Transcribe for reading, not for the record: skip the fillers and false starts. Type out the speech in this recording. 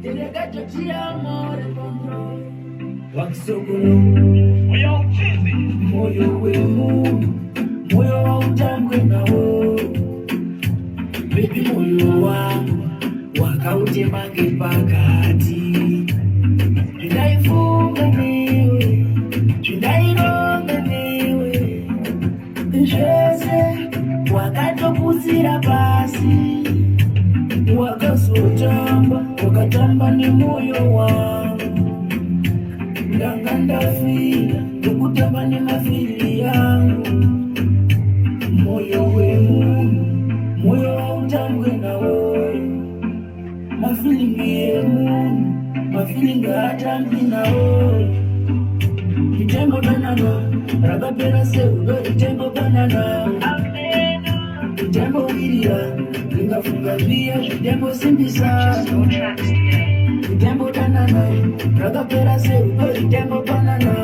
delegato ti amore contro wakisogolo moyo wenu moyo wa utambwe nao baby moyo wangu wakautemange pakati ndaifunga niwe ndaironga niwe zvese wakatopusira pasi wakazotamba wakatamba nemoyo wangu ndanga ndafira ndokutamba nemafiri yangu moyo wemunhu moyo wautambwe nawo mafilingi emunhu mafilingi atambi nawo itembo banana rakapera seudo itembo banana itembo wirira ringafunga zviya zvitembo simbisa itembo banana rakapera seudo itembo banana